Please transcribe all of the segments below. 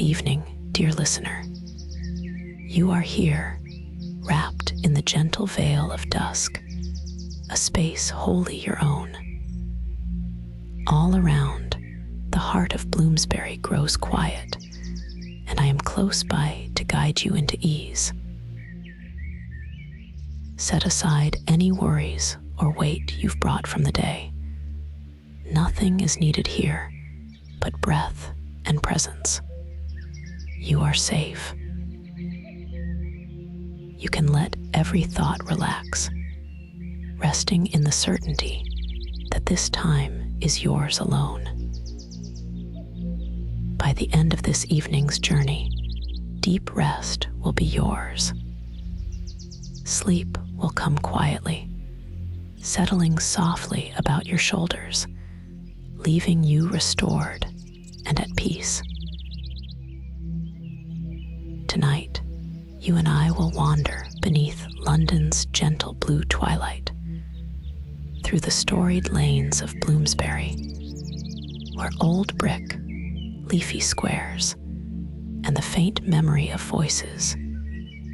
evening, dear listener. You are here, wrapped in the gentle veil of dusk, a space wholly your own. All around, the heart of Bloomsbury grows quiet, and I am close by to guide you into ease. Set aside any worries or weight you've brought from the day. Nothing is needed here but breath and presence. You are safe. You can let every thought relax, resting in the certainty that this time is yours alone. By the end of this evening's journey, deep rest will be yours. Sleep will come quietly, settling softly about your shoulders, leaving you restored and at peace. Tonight, you and I will wander beneath London's gentle blue twilight, through the storied lanes of Bloomsbury, where old brick, leafy squares, and the faint memory of voices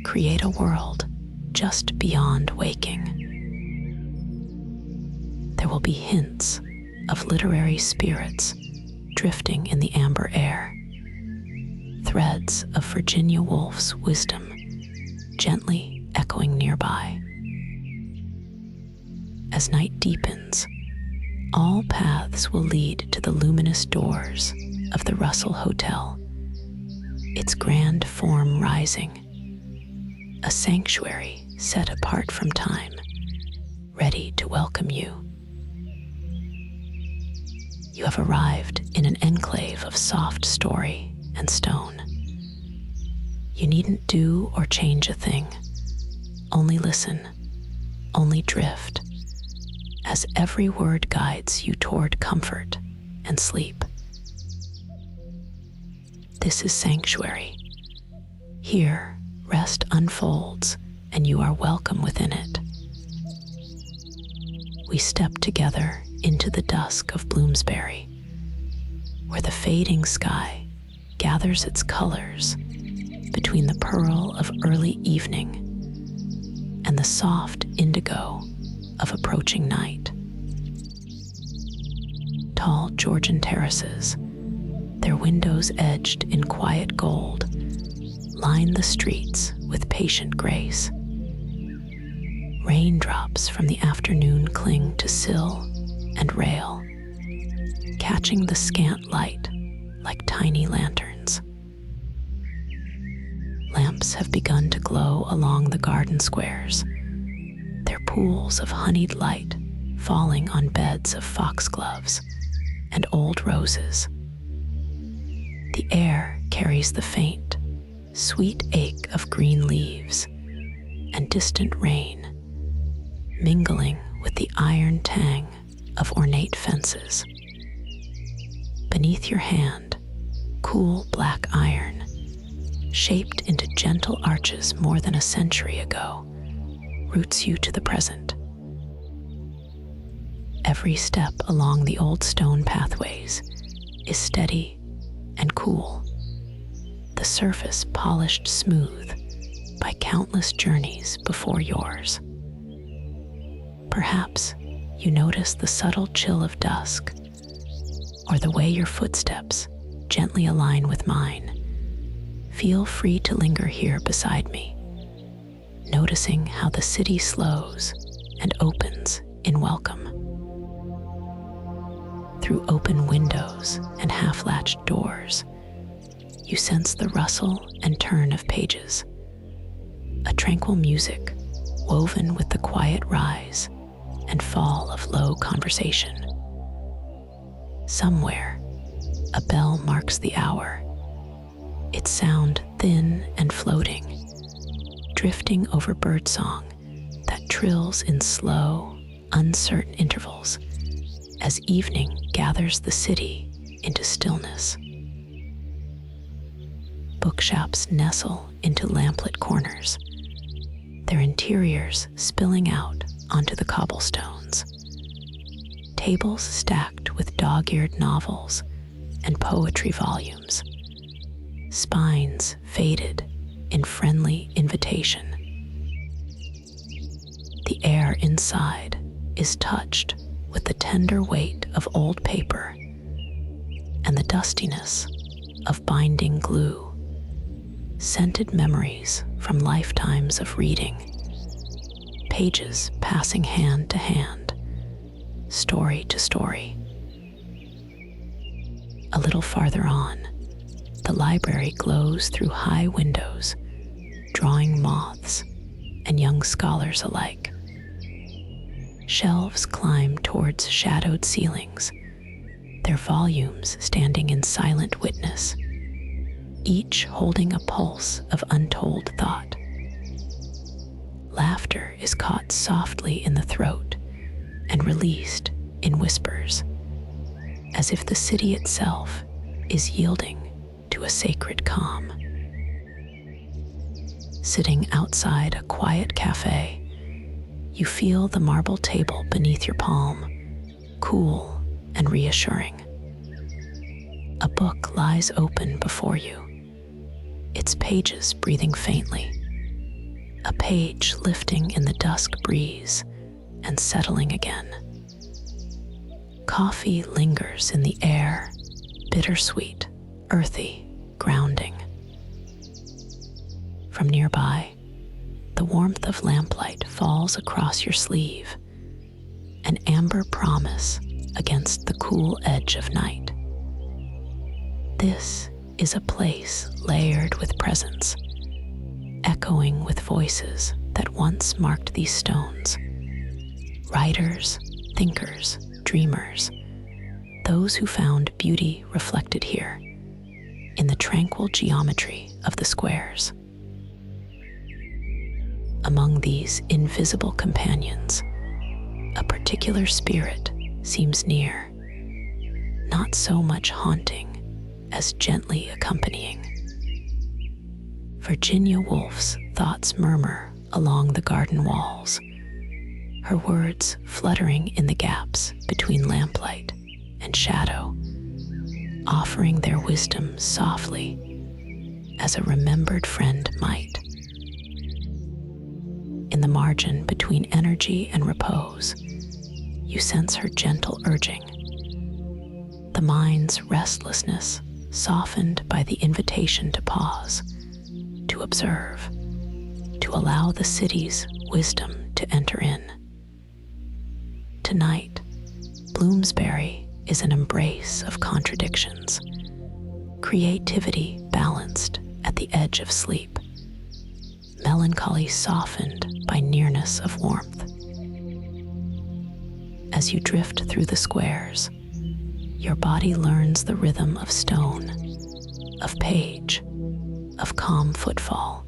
create a world just beyond waking. There will be hints of literary spirits drifting in the amber air, threads of Virginia Woolf's wisdom gently echoing nearby. As night deepens, all paths will lead to the luminous doors of the Rustle Hotel, its grand form rising, a sanctuary set apart from time, ready to welcome you. You have arrived in an enclave of soft story and stone. You needn't do or change a thing. Only listen, only drift, as every word guides you toward comfort and sleep. This is sanctuary. Here, rest unfolds, and you are welcome within it. We step together into the dusk of Bloomsbury, where the fading sky gathers its colors between the pearl of early evening and the soft indigo of approaching night. Tall Georgian terraces, their windows edged in quiet gold, line the streets with patient grace. Raindrops from the afternoon cling to sill and rail, catching the scant light like tiny lanterns. Lamps have begun to glow along the garden squares, their pools of honeyed light falling on beds of foxgloves and old roses. The air carries the faint, sweet ache of green leaves and distant rain, mingling with the iron tang of ornate fences. Beneath your hand, cool black iron, shaped into gentle arches more than a century ago, roots you to the present. Every step along the old stone pathways is steady and cool, the surface polished smooth by countless journeys before yours. Perhaps you notice the subtle chill of dusk, or the way your footsteps gently align with mine. Feel free to linger here beside me, noticing how the city slows and opens in welcome. Through open windows and half-latched doors, you sense the rustle and turn of pages, a tranquil music woven with the quiet rise and fall of low conversation. Somewhere, a bell marks the hour, its sound thin and floating, drifting over birdsong that trills in slow, uncertain intervals as evening gathers the city into stillness. Bookshops nestle into lamplit corners, their interiors spilling out onto the cobblestones. Tables stacked with dog-eared novels and poetry volumes, spines faded in friendly invitation. The air inside is touched with the tender weight of old paper and the dustiness of binding glue, scented memories from lifetimes of reading, pages passing hand to hand, story to story. A little farther on, the library glows through high windows, drawing moths and young scholars alike. Shelves climb towards shadowed ceilings, their volumes standing in silent witness, each holding a pulse of untold thought. Laughter is caught softly in the throat and released in whispers, as if the city itself is yielding to a sacred calm. Sitting outside a quiet cafe, you feel the marble table beneath your palm, cool and reassuring. A book lies open before you, its pages breathing faintly, a page lifting in the dusk breeze and settling again. Coffee lingers in the air, bittersweet, earthy, grounding. From nearby, the warmth of lamplight falls across your sleeve, an amber promise against the cool edge of night. This is a place layered with presence, echoing with voices that once marked these stones. Writers, thinkers, dreamers, those who found beauty reflected here, in the tranquil geometry of the squares. Among these invisible companions, a particular spirit seems near, not so much haunting as gently accompanying. Virginia Woolf's thoughts murmur along the garden walls, her words fluttering in the gaps between lamplight and shadow, offering their wisdom softly as a remembered friend might. In the margin between energy and repose, you sense her gentle urging, the mind's restlessness softened by the invitation to pause, to observe, to allow the city's wisdom to enter in. Tonight, Bloomsbury is an embrace of contradictions, creativity balanced at the edge of sleep, melancholy softened by nearness of warmth. As you drift through the squares, your body learns the rhythm of stone, of page, of calm footfall.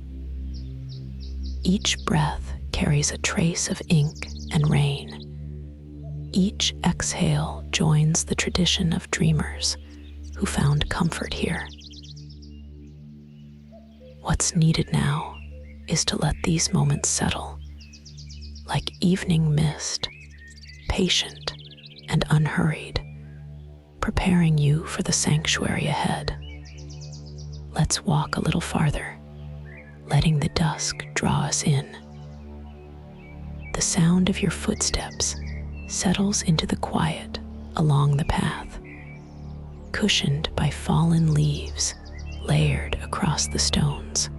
Each breath carries a trace of ink and rain. Each exhale joins the tradition of dreamers who found comfort here. What's needed now is to let these moments settle, like evening mist, patient and unhurried, preparing you for the sanctuary ahead. Let's walk a little farther, letting the dusk draw us in. The sound of your footsteps settles into the quiet along the path, cushioned by fallen leaves layered across the stones.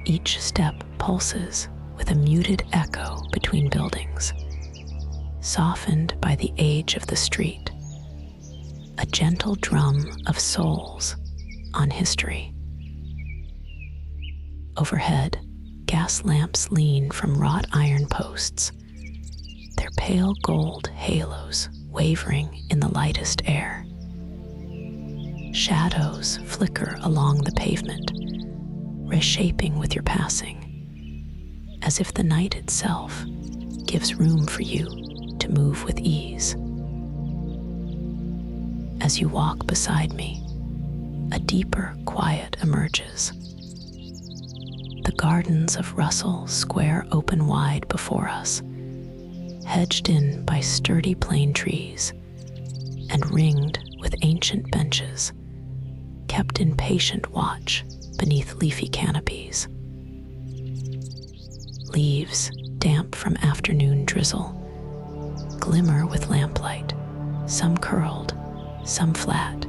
Each step pulses with a muted echo between buildings, softened by the age of the street, a gentle drum of souls on history. Overhead, gas lamps lean from wrought iron posts, their pale gold halos wavering in the lightest air. Shadows flicker along the pavement, reshaping with your passing, as if the night itself gives room for you to move with ease. As you walk beside me, a deeper quiet emerges. The gardens of Rustle square open wide before us, hedged in by sturdy plane trees and ringed with ancient benches, kept in patient watch beneath leafy canopies. Leaves, damp from afternoon drizzle, glimmer with lamplight, some curled, some flat,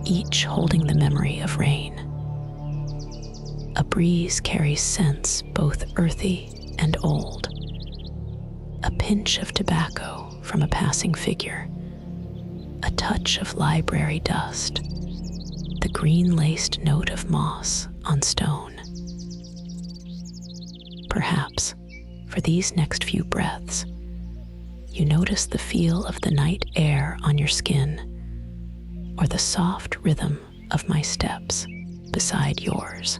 each holding the memory of rain. A breeze carries scents both earthy and old. A pinch of tobacco from a passing figure, a touch of library dust, the green-laced note of moss on stone. Perhaps, for these next few breaths, you notice the feel of the night air on your skin, or the soft rhythm of my steps beside yours.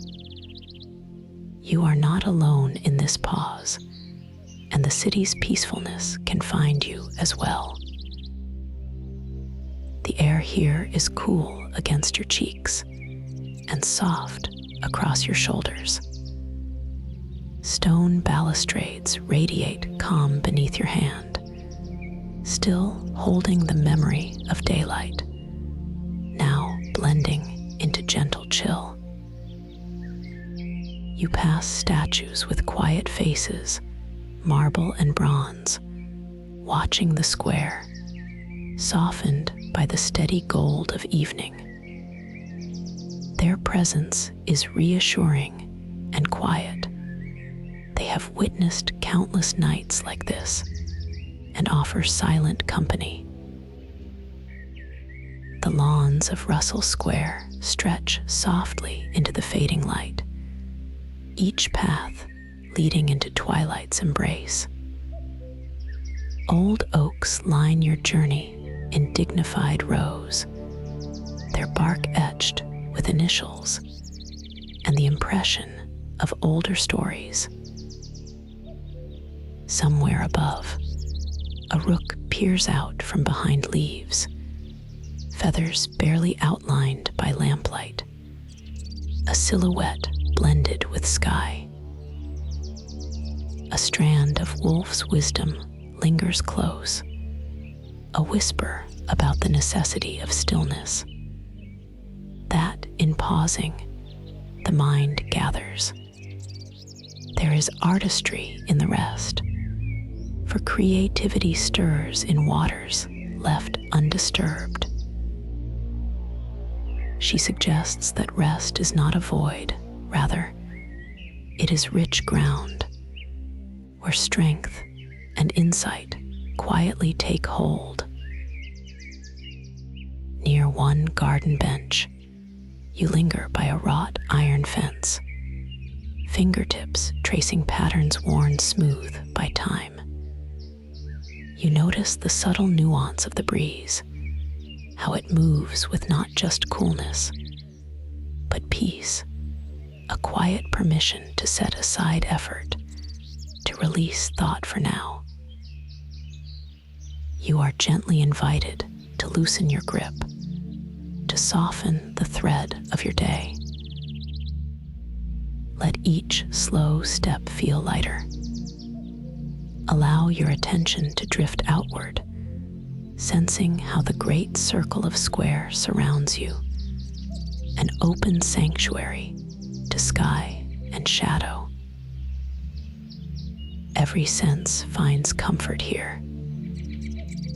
You are not alone in this pause, and the city's peacefulness can find you as well. The air here is cool against your cheeks and soft across your shoulders. Stone balustrades radiate calm beneath your hand, still holding the memory of daylight, now blending into gentle chill. You pass statues with quiet faces, marble and bronze, watching the square, softened by the steady gold of evening. Their presence is reassuring and quiet. They have witnessed countless nights like this and offer silent company. The lawns of Russell Square stretch softly into the fading light, each path leading into twilight's embrace. Old oaks line your journey in dignified rows, their bark etched with initials and the impression of older stories. Somewhere above, a rook peers out from behind leaves, feathers barely outlined by lamplight, a silhouette blended with sky. A strand of Woolf's wisdom lingers close, a whisper about the necessity of stillness, that in pausing, the mind gathers. There is artistry in the rest, for creativity stirs in waters left undisturbed. She suggests that rest is not a void, rather, it is rich ground, where strength and insight quietly take hold. Near one garden bench, you linger by a wrought iron fence, fingertips tracing patterns worn smooth by time. You notice the subtle nuance of the breeze, how it moves with not just coolness, but peace, a quiet permission to set aside effort, to release thought for now. You are gently invited to loosen your grip, to soften the thread of your day. Let each slow step feel lighter. Allow your attention to drift outward, sensing how the great circle of square surrounds you, an open sanctuary to sky and shadow. Every sense finds comfort here.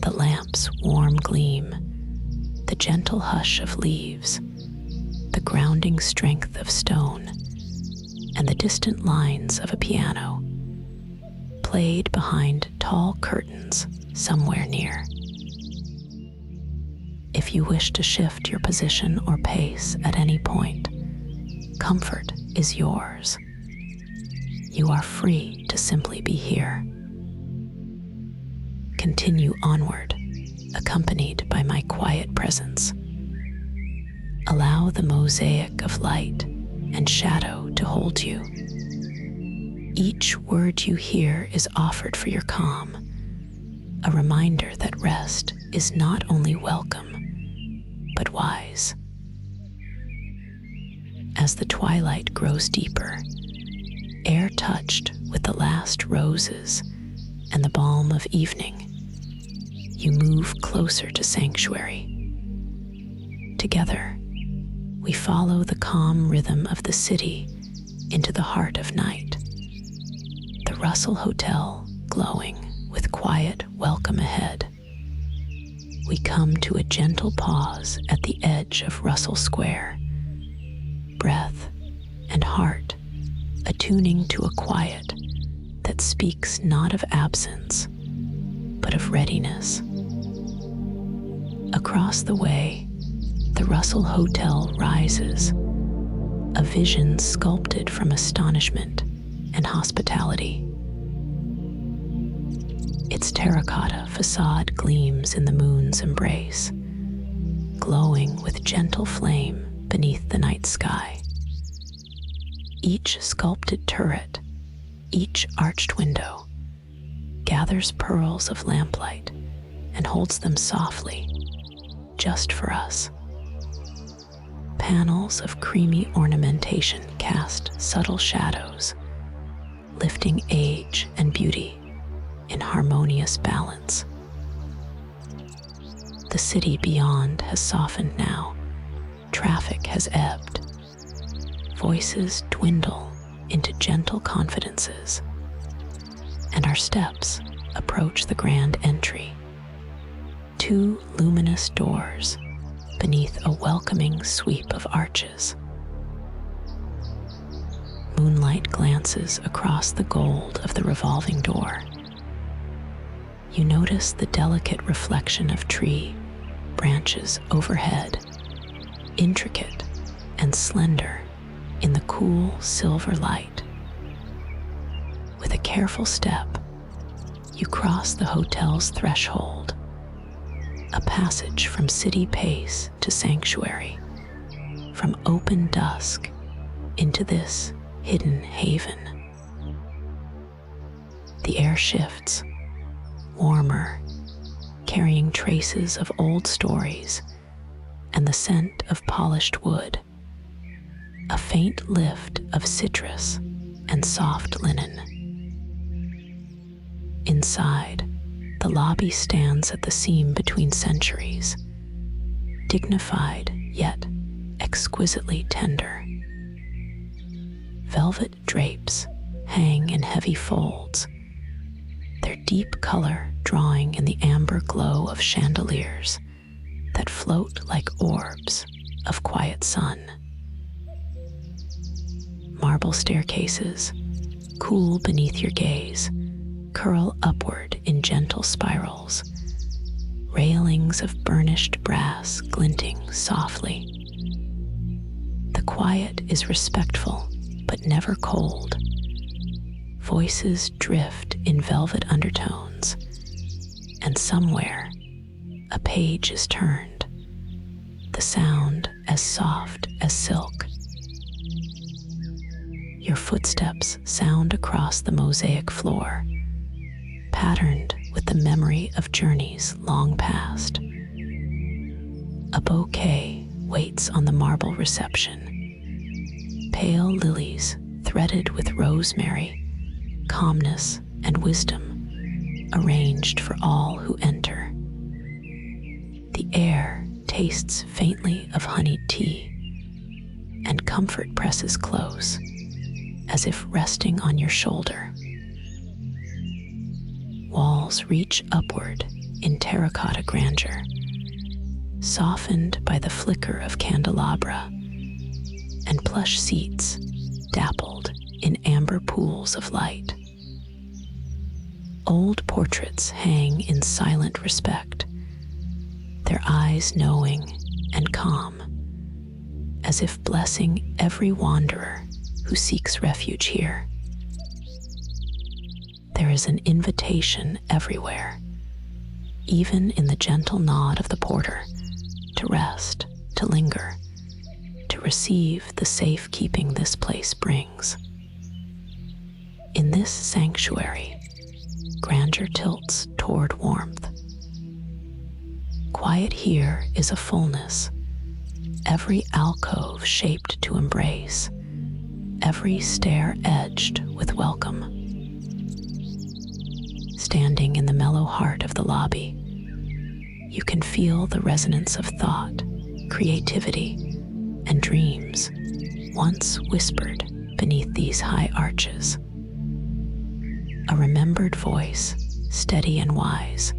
The lamp's warm gleam, the gentle hush of leaves, the grounding strength of stone, and the distant lines of a piano, played behind tall curtains somewhere near. If you wish to shift your position or pace at any point, comfort is yours. You are free to simply be here. Continue onward, accompanied by my quiet presence. Allow the mosaic of light and shadow to hold you. Each word you hear is offered for your calm, a reminder that rest is not only welcome, but wise. As the twilight grows deeper, air touched with the last roses and the balm of evening, you move closer to sanctuary. Together, we follow the calm rhythm of the city into the heart of night. The Russell Hotel glowing with quiet welcome ahead. We come to a gentle pause at the edge of Russell Square. Breath and heart attuning to a quiet that speaks not of absence, but of readiness. Across the way, the Russell Hotel rises, a vision sculpted from astonishment and hospitality. Its terracotta facade gleams in the moon's embrace, glowing with gentle flame beneath the night sky. Each sculpted turret, each arched window, gathers pearls of lamplight and holds them softly, just for us. Panels of creamy ornamentation cast subtle shadows, lifting age and beauty in harmonious balance. The city beyond has softened now. Traffic has ebbed. Voices dwindle into gentle confidences, and our steps approach the grand entry. Two luminous doors beneath a welcoming sweep of arches. Moonlight glances across the gold of the revolving door. You notice the delicate reflection of tree branches overhead, intricate and slender in the cool silver light. With a careful step, you cross the hotel's threshold, a passage from city pace to sanctuary, from open dusk into this hidden haven. The air shifts, warmer, carrying traces of old stories and the scent of polished wood, a faint lift of citrus and soft linen. Inside, the lobby stands at the seam between centuries, dignified yet exquisitely tender. Velvet drapes hang in heavy folds, their deep color drawing in the amber glow of chandeliers that float like orbs of quiet sun. Marble staircases, cool beneath your gaze, curl upward in gentle spirals, railings of burnished brass glinting softly. The quiet is respectful but never cold. Voices drift in velvet undertones, and somewhere a page is turned, the sound as soft as silk. Your footsteps sound across the mosaic floor, patterned with the memory of journeys long past. A bouquet waits on the marble reception, pale lilies threaded with rosemary, calmness and wisdom arranged for all who enter. The air tastes faintly of honeyed tea, and comfort presses close, as if resting on your shoulder. Walls reach upward in terracotta grandeur, softened by the flicker of candelabra, and plush seats dappled in amber pools of light. Old portraits hang in silent respect, their eyes knowing and calm, as if blessing every wanderer who seeks refuge here. There is an invitation everywhere, even in the gentle nod of the porter, to rest, to linger, to receive the safekeeping this place brings. In this sanctuary, grandeur tilts toward warmth. Quiet here is a fullness, every alcove shaped to embrace, every stair edged with welcome. Standing in the mellow heart of the lobby, you can feel the resonance of thought, creativity, and dream once whispered beneath these high arches. A remembered voice, steady and wise,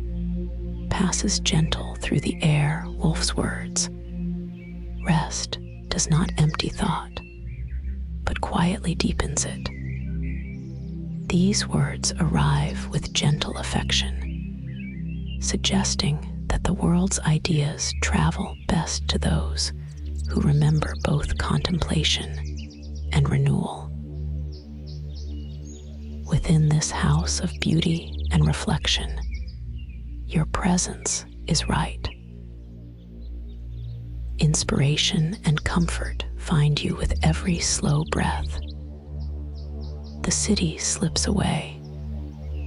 passes gentle through the air Wolf's words. Rest does not empty thought, but quietly deepens it. These words arrive with gentle affection, suggesting that the world's ideas travel best to those who remember both contemplation and renewal. Within this house of beauty and reflection, your presence is right. Inspiration and comfort find you with every slow breath. The city slips away,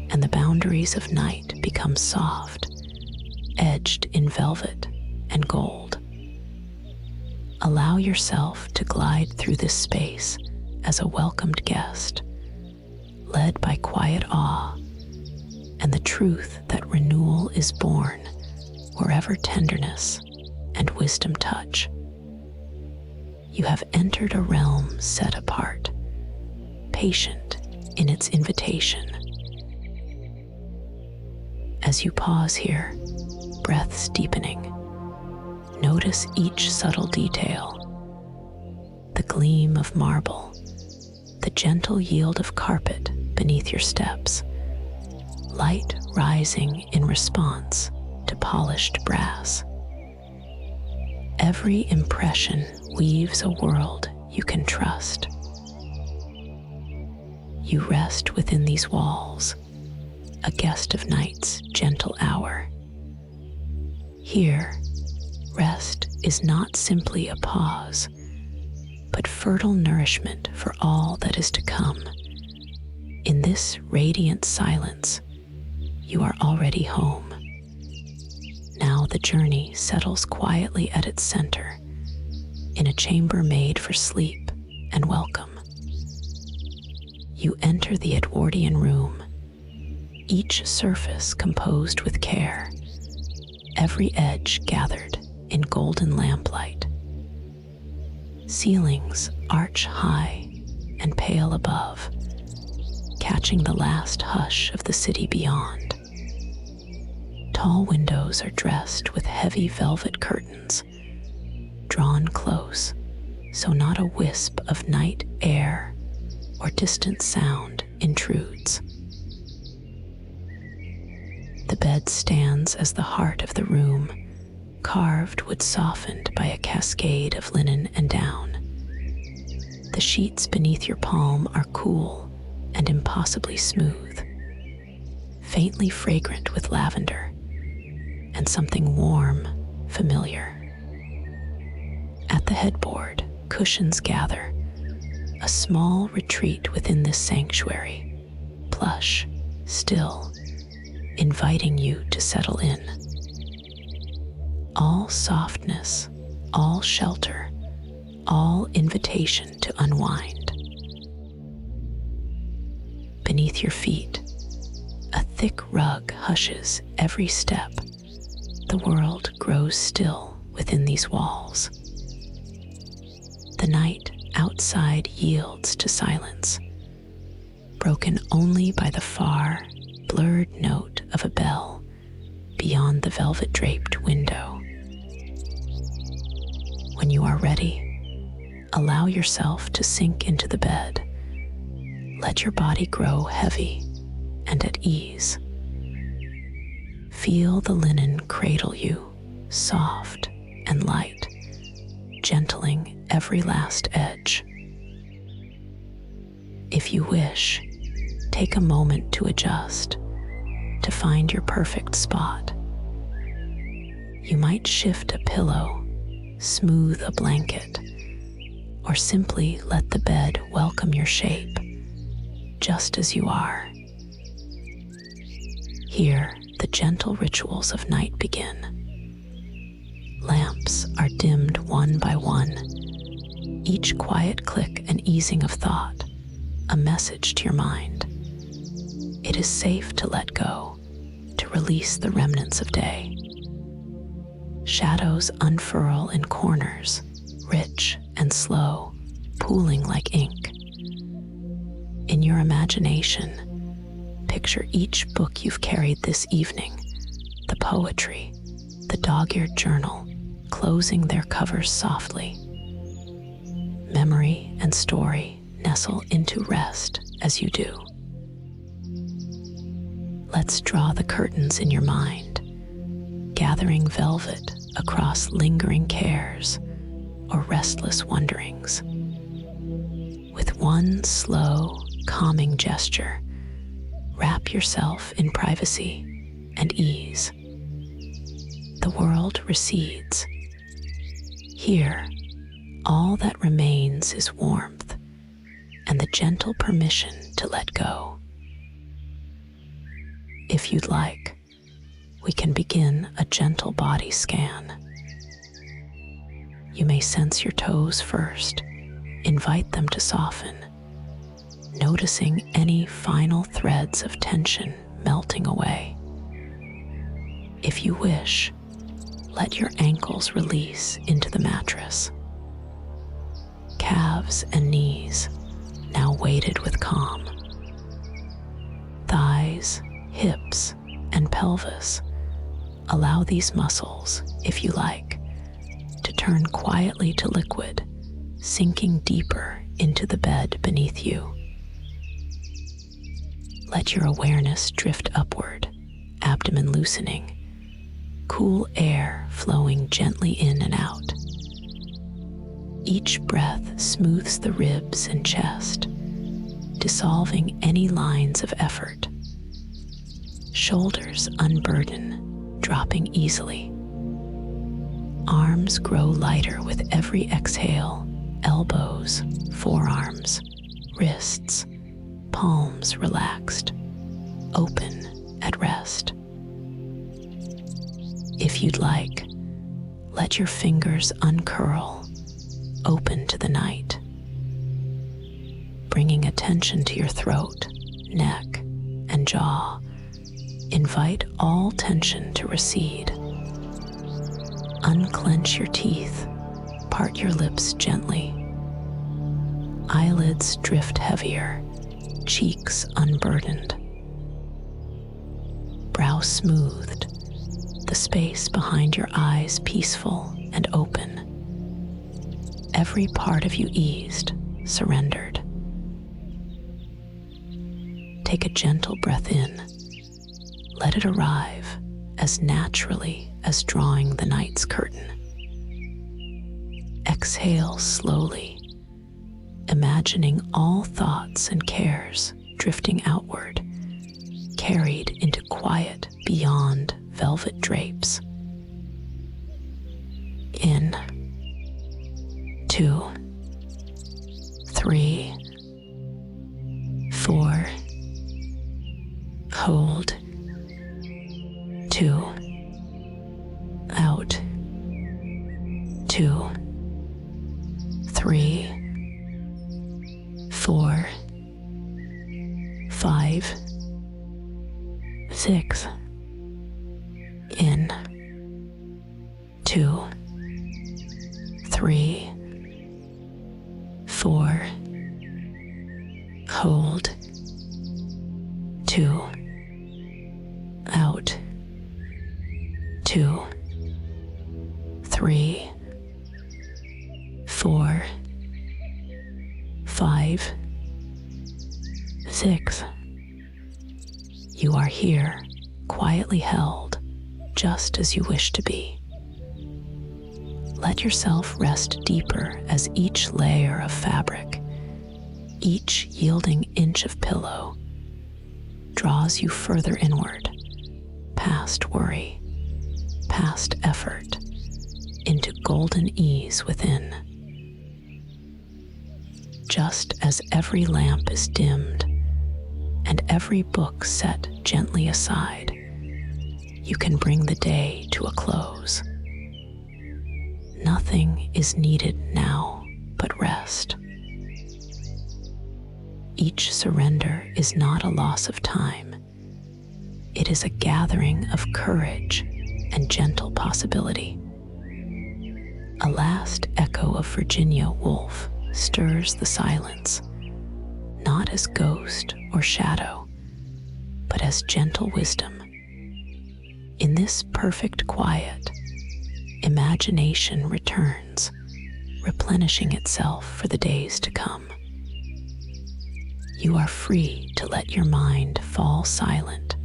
and the boundaries of night become soft, edged in velvet and gold. Allow yourself to glide through this space as a welcomed guest, led by quiet awe and the truth that renewal is born wherever tenderness and wisdom touch. You have entered a realm set apart, patient in its invitation. As you pause here, breaths deepening, notice each subtle detail: the gleam of marble, the gentle yield of carpet beneath your steps, light rising in response to polished brass. Every impression weaves a world you can trust. You rest within these walls, a guest of night's gentle hour. Here, rest is not simply a pause, but fertile nourishment for all that is to come. In this radiant silence, you are already home. Now the journey settles quietly at its center, in a chamber made for sleep and welcome. You enter the Edwardian room, each surface composed with care, every edge gathered in golden lamplight. Ceilings arch high and pale above, catching the last hush of the city beyond. Tall windows are dressed with heavy velvet curtains, drawn close so not a wisp of night air or distant sound intrudes. The bed stands as the heart of the room, carved wood softened by a cascade of linen and down. The sheets beneath your palm are cool and impossibly smooth, faintly fragrant with lavender and something warm, familiar. At the headboard, cushions gather, a small retreat within this sanctuary, plush, still, inviting you to settle in. All softness, all shelter, all invitation to unwind. Beneath your feet, a thick rug hushes every step. The world grows still within these walls. The night outside yields to silence, broken only by the far, blurred note of a bell beyond the velvet-draped window. When you are ready, allow yourself to sink into the bed. Let your body grow heavy and at ease. Feel the linen cradle you, soft and light, gentling every last edge. If you wish, take a moment to adjust, to find your perfect spot. You might shift a pillow, smooth a blanket, or simply let the bed welcome your shape, just as you are. Here, the gentle rituals of night begin. Lamps are dimmed one by one, each quiet click an easing of thought, a message to your mind. It is safe to let go, to release the remnants of day. Shadows unfurl in corners, rich and slow, pooling like ink. In your imagination, picture each book you've carried this evening, the poetry, the dog-eared journal, closing their covers softly. Memory and story nestle into rest as you do. Let's draw the curtains in your mind, gathering velvet across lingering cares or restless wonderings. With one slow, calming gesture, wrap yourself in privacy and ease. The world recedes. Here, all that remains is warmth and the gentle permission to let go. If you'd like, we can begin a gentle body scan. You may sense your toes first, invite them to soften, noticing any final threads of tension melting away. If you wish, let your ankles release into the mattress. Calves and knees now weighted with calm. Thighs, hips, and pelvis, allow these muscles, if you like, to turn quietly to liquid, sinking deeper into the bed beneath you. Let your awareness drift upward, abdomen loosening, cool air flowing gently in and out. Each breath smooths the ribs and chest, dissolving any lines of effort. Shoulders unburden, dropping easily. Arms grow lighter with every exhale, elbows, forearms, wrists, palms relaxed, open at rest. If you'd like, let your fingers uncurl, open to the night. Bringing attention to your throat, neck, and jaw, invite all tension to recede. Unclench your teeth, part your lips gently. Eyelids drift heavier, cheeks unburdened. Brow smoothed, the space behind your eyes peaceful and open. Every part of you eased, surrendered. Take a gentle breath in. Let it arrive as naturally as drawing the night's curtain. Exhale slowly, imagining all thoughts and cares drifting outward, carried into quiet beyond velvet drapes. In 2, 3, 4. Hold. 2. Out. 2, 3, 4, 5, 6. In. 2, 3, 4. Hold. 2. Out. 2, 3, 4, 5, 6. You are here, quietly held, just as you wish to be. Let yourself rest deeper as each layer of fabric, each yielding inch of pillow, draws you further inward, past worry, past effort, into golden ease within. Just as every lamp is dimmed and every book set gently aside, you can bring the day to a close. Nothing is needed now but rest. Each surrender is not a loss of time. It is a gathering of courage and gentle possibility. A last echo of Virginia Woolf stirs the silence, not as ghost or shadow, but as gentle wisdom. In this perfect quiet, imagination returns, replenishing itself for the days to come. You are free to let your mind fall silent,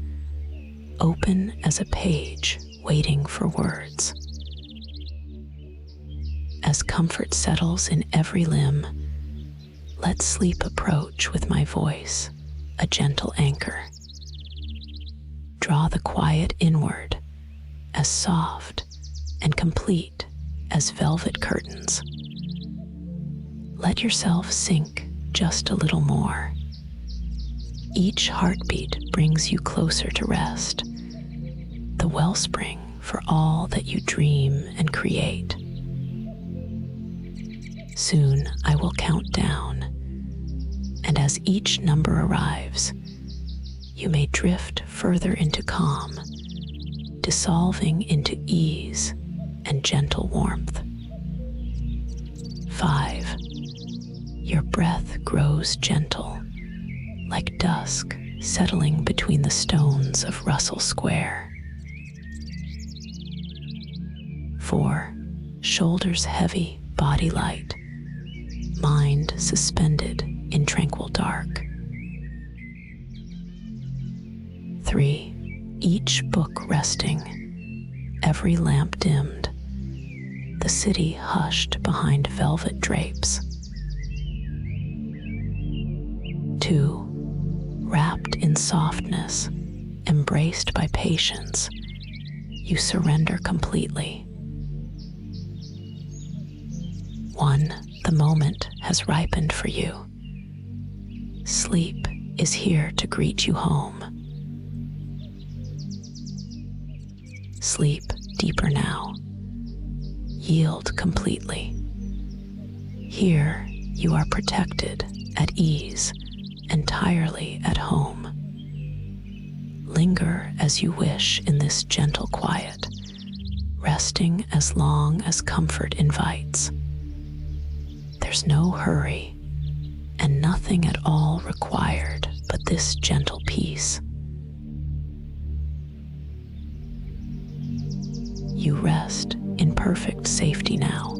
open as a page waiting for words. As comfort settles in every limb, let sleep approach with my voice, a gentle anchor. Draw the quiet inward, as soft and complete as velvet curtains. Let yourself sink just a little more. Each heartbeat brings you closer to rest, the wellspring for all that you dream and create. Soon I will count down, and as each number arrives, you may drift further into calm, dissolving into ease and gentle warmth. 5. Your breath grows gentle, like dusk settling between the stones of Russell Square. 4. Shoulders heavy, body light, mind suspended in tranquil dark. 3. Each book resting, every lamp dimmed, the city hushed behind velvet drapes. 2. Wrapped in softness, embraced by patience, you surrender completely. 1. The moment has ripened for you. Sleep is here to greet you home. Sleep deeper now. Yield completely. Here you are protected, at ease, entirely at home. Linger as you wish in this gentle quiet, resting as long as comfort invites. There's no hurry, and nothing at all required but this gentle peace. You rest in perfect safety now.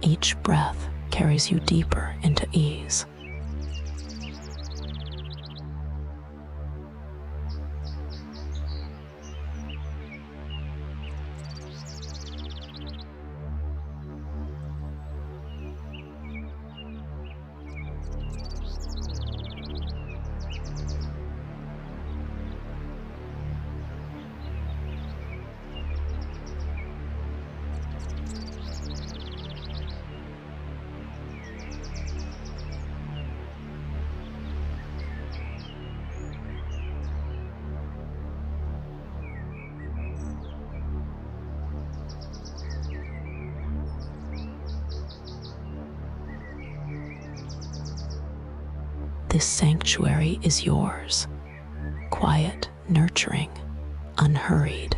Each breath carries you deeper into ease. This sanctuary is yours, quiet, nurturing, unhurried.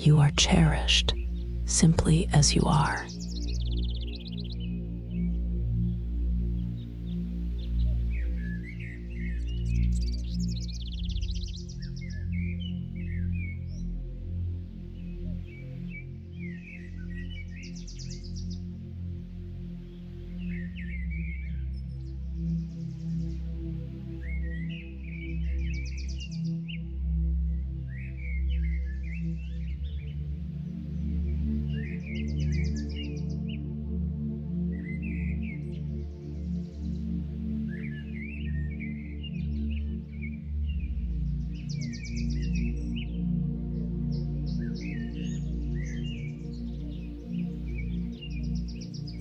You are cherished simply as you are.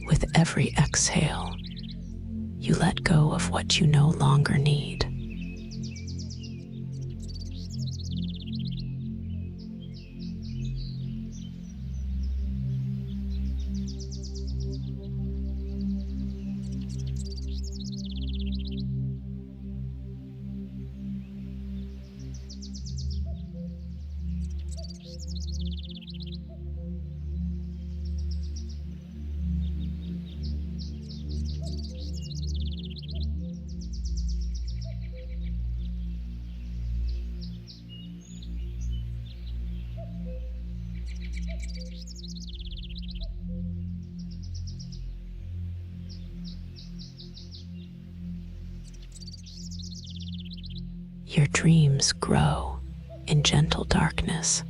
With every exhale, you let go of what you no longer need. Your dreams grow in gentle darkness.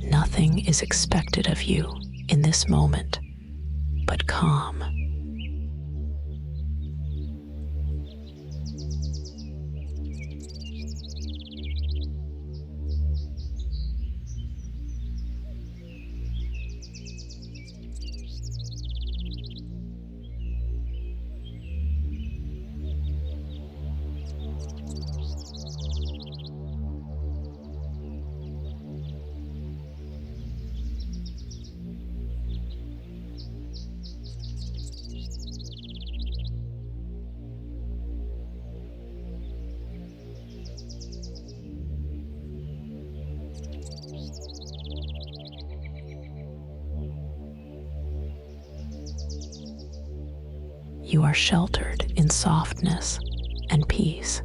Nothing is expected of you in this moment but calm. You are sheltered in softness and peace.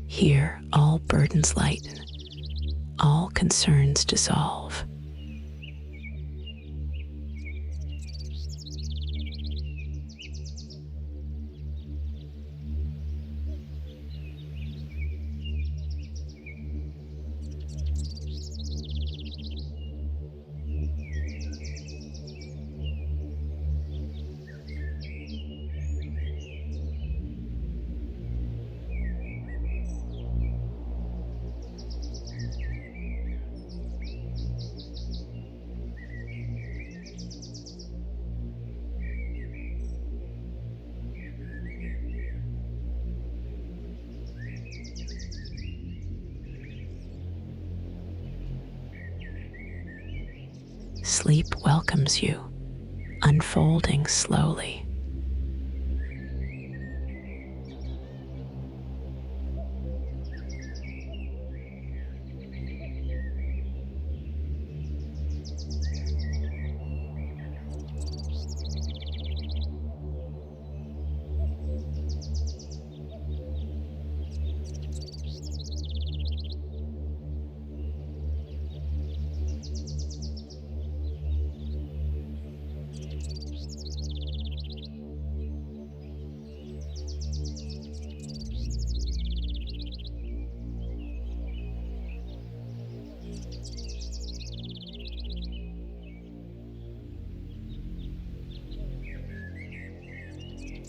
Here, all burdens lighten, all concerns dissolve. Sleep welcomes you, unfolding slowly.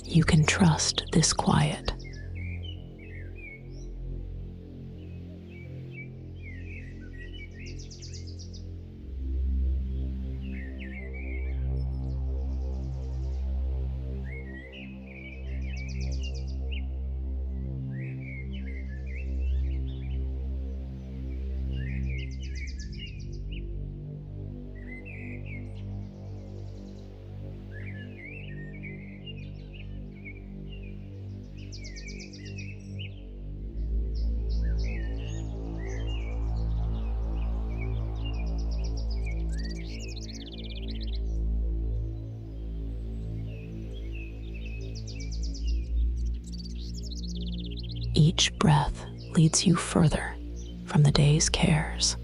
You can trust this quiet. Each breath leads you further from the day's cares.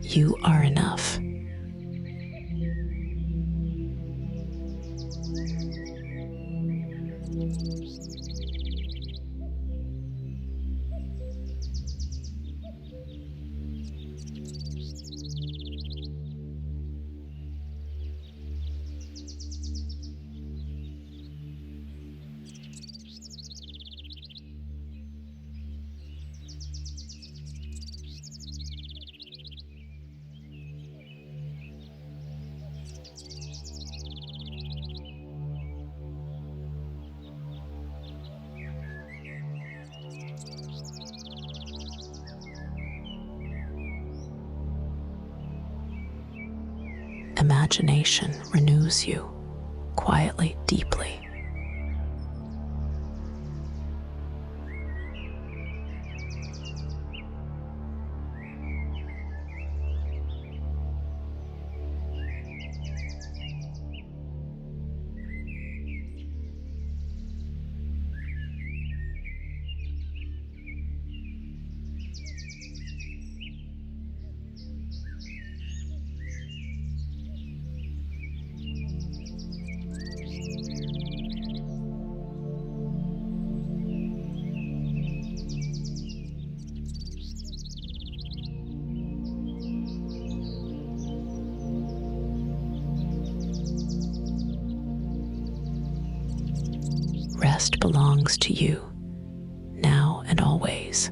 You are enough. Imagination renews you quietly, deeply. Rest belongs to you, now and always.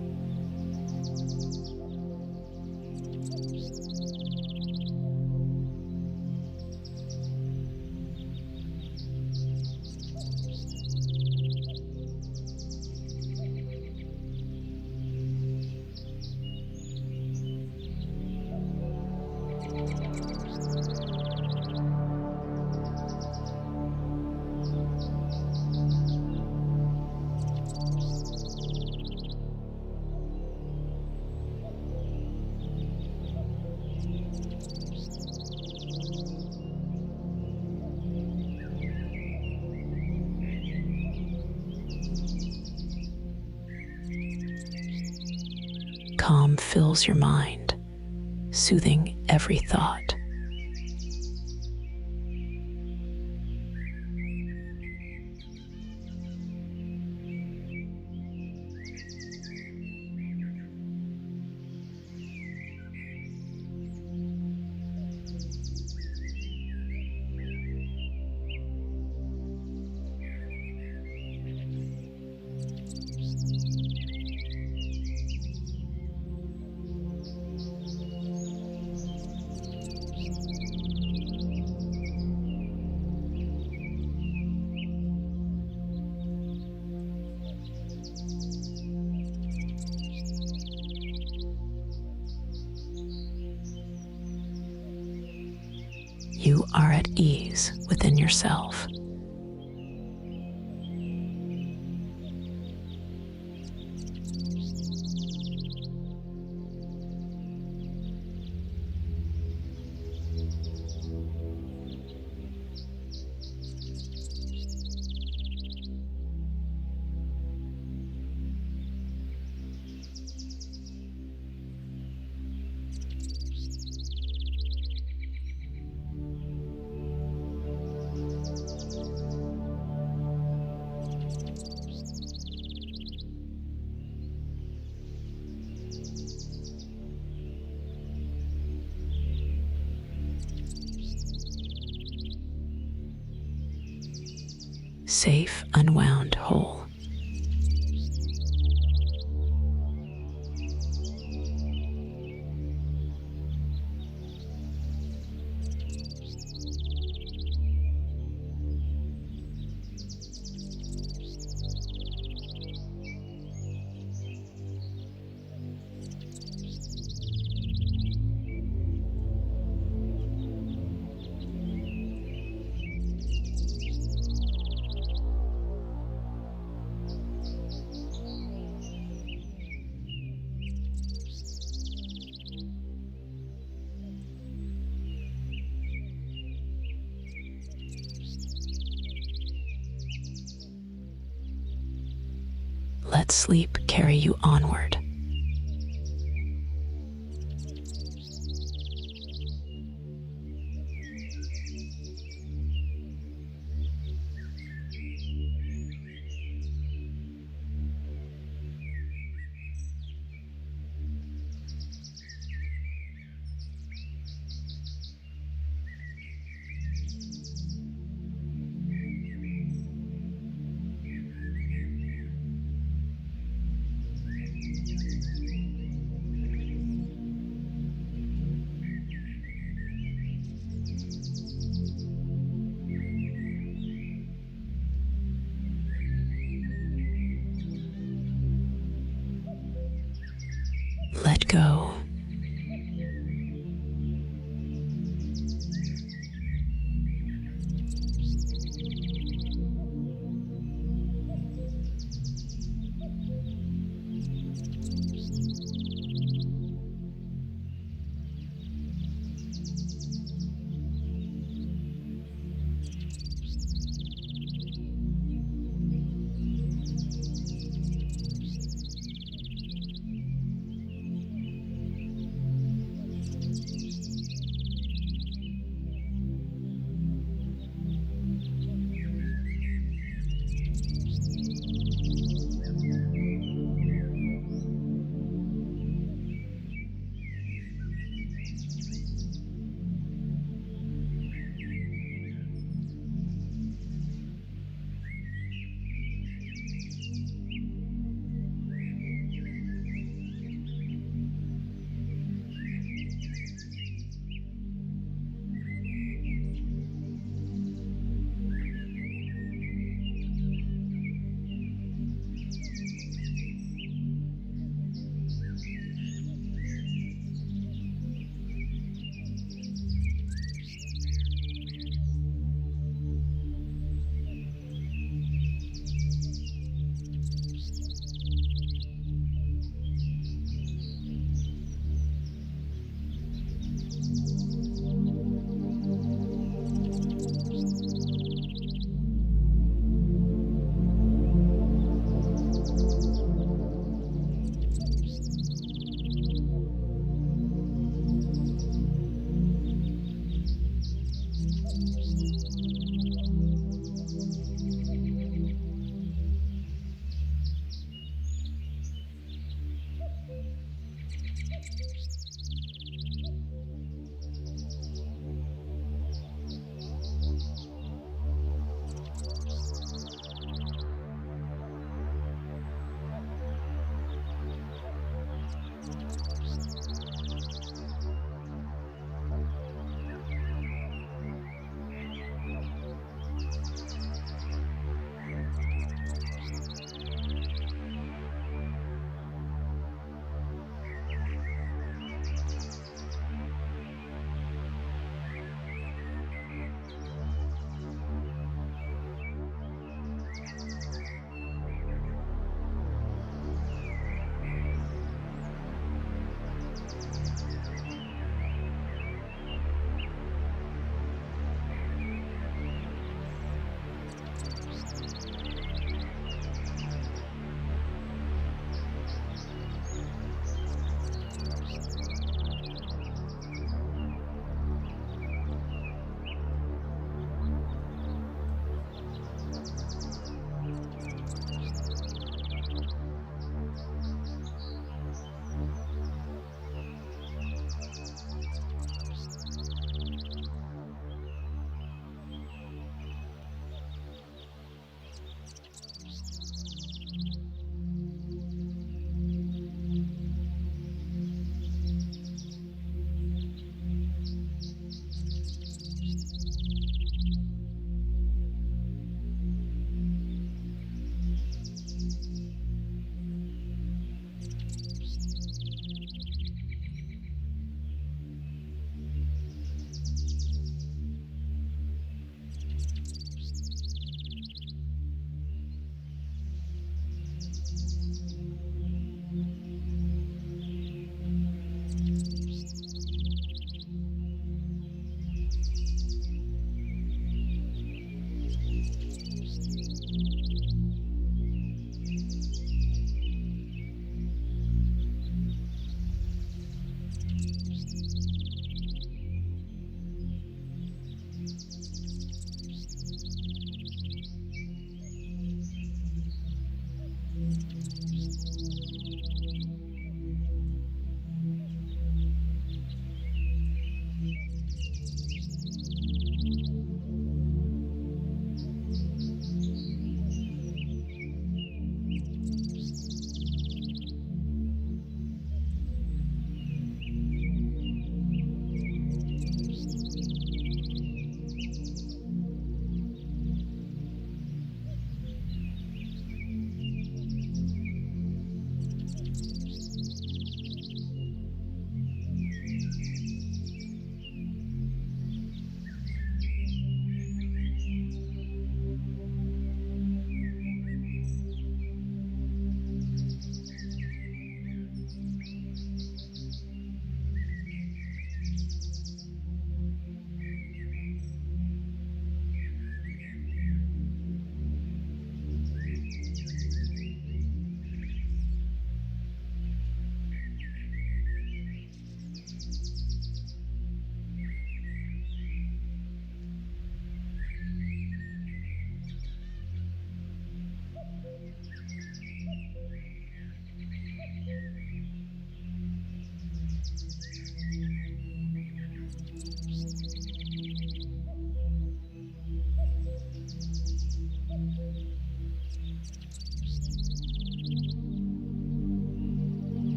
Calm fills your mind, soothing every thought. are at ease within yourself. Safe, unwound, whole. Let sleep carry you onward. Let go.